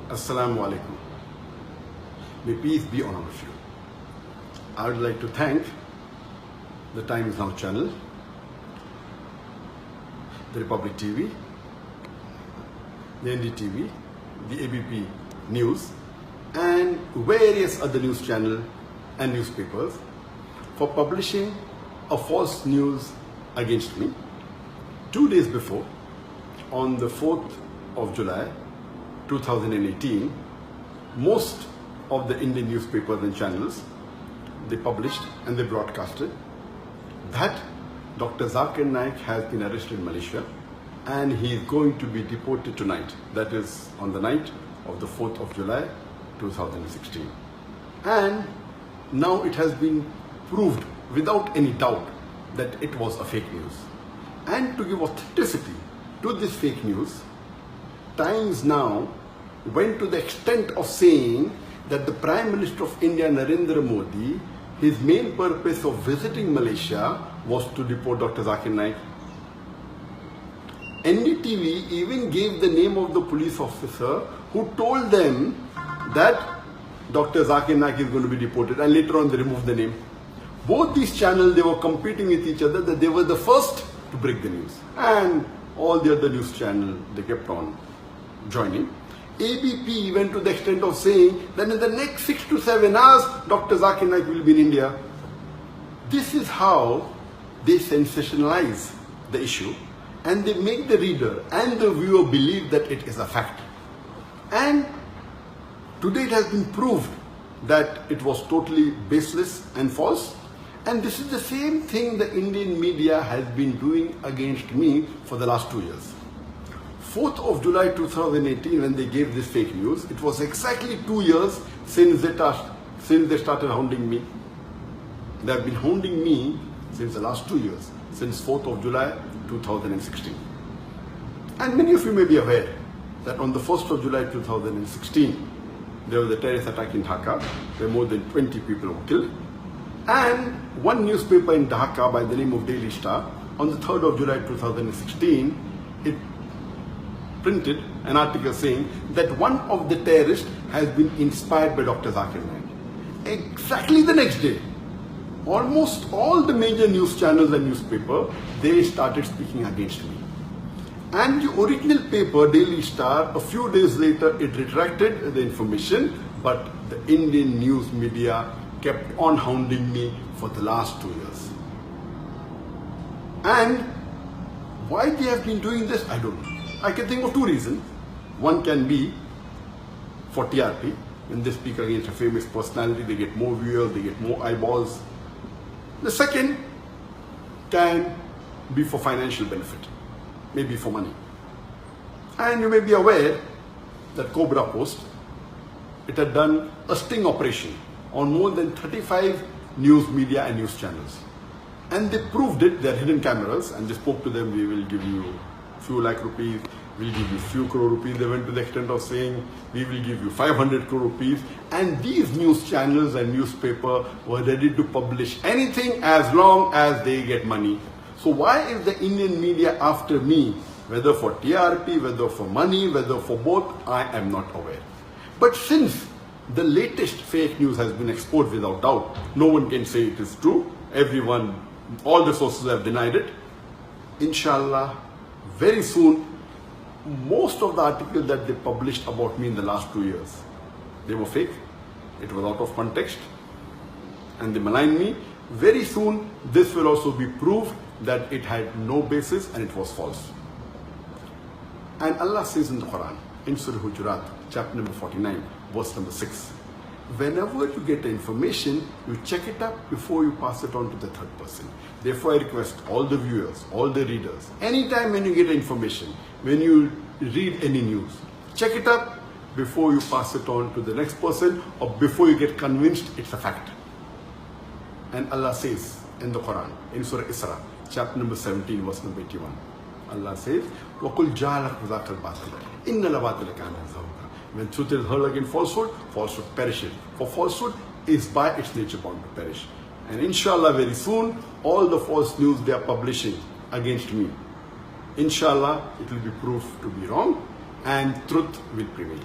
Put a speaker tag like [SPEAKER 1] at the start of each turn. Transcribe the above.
[SPEAKER 1] Assalamu alaikum. May peace be on all of you. I would like to thank the Times Now channel, the Republic TV, the NDTV, the ABP News, and various other news channels and newspapers for publishing a false news against me 2 days before, on the 4th of July 2018. Most of the Indian newspapers and channels, they published and they broadcasted that Dr. Zakir Naik has been arrested in Malaysia and he is going to be deported tonight. That is on the night of the 4th of July 2016. And now it has been proved without any doubt that it was a fake news. And to give authenticity to this fake news, Times Now went to the extent of saying that the Prime Minister of India, Narendra Modi, his main purpose of visiting Malaysia was to deport Dr. Zakir Naik. NDTV even gave the name of the police officer who told them that Dr. Zakir Naik is going to be deported, and later on they removed the name. Both these channels, they were competing with each other, that they were the first to break the news. And all the other news channels, they kept on joining. ABP went to the extent of saying that in the next 6 to 7 hours, Dr. Zakir Naik will be in India. This is how they sensationalize the issue and they make the reader and the viewer believe that it is a fact. And today it has been proved that it was totally baseless and false. And this is the same thing the Indian media has been doing against me for the last 2 years. 4th of July 2018, when they gave this fake news, it was exactly 2 years since they started hounding me. They have been hounding me since the last 2 years, since 4th of July 2016. And many of you may be aware that on the 1st of July 2016, there was a terrorist attack in Dhaka, where more than 20 people were killed. And one newspaper in Dhaka by the name of Daily Star, on the 3rd of July 2016, it printed an article saying that one of the terrorists has been inspired by Dr. Zakir Naik. Exactly the next day, almost all the major news channels and newspapers, they started speaking against me. And the original paper, Daily Star, a few days later, it retracted the information, but the Indian news media kept on hounding me for the last 2 years. And why they have been doing this, I don't know. I can think of 2 reasons. One can be for TRP. When they speak against a famous personality, they get more viewers, they get more eyeballs. The second can be for financial benefit, maybe for money. And you may be aware that Cobra Post, it had done a sting operation on more than 35 news media and news channels. And they proved it, they're hidden cameras, and they spoke to them, we will give you few lakh rupees, we'll give you few crore rupees. They went to the extent of saying, we will give you 500 crore rupees. And these news channels and newspaper were ready to publish anything as long as they get money. So why is the Indian media after me? Whether for TRP, whether for money, whether for both, I am not aware. But since the latest fake news has been exposed without doubt, no one can say it is true. Everyone, all the sources have denied it. Inshallah, very soon, most of the articles that they published about me in the last 2 years, they were fake. It was out of context and they maligned me. Very soon, this will also be proved that it had no basis and it was false. And Allah says in the Quran, in Surah Hujurat, chapter number 49, verse number 6, whenever you get information, you check it up before you pass it on to the third person. Therefore, I request all the viewers, all the readers, anytime when you get information, when you read any news, check it up before you pass it on to the next person or before you get convinced it's a fact. And Allah says in the Quran, in Surah Isra, chapter number 17, verse number 81, Allah says, وَقُلْ جَعَلَكْ ذَاكَ الْبَاطِلَ إِنَّ الْبَاطِلَ كَانَ زَهُوقًا. When truth is heard against falsehood, falsehood perishes. For falsehood is by its nature bound to perish. And inshallah, very soon, all the false news they are publishing against me, inshallah, it will be proved to be wrong and truth will prevail.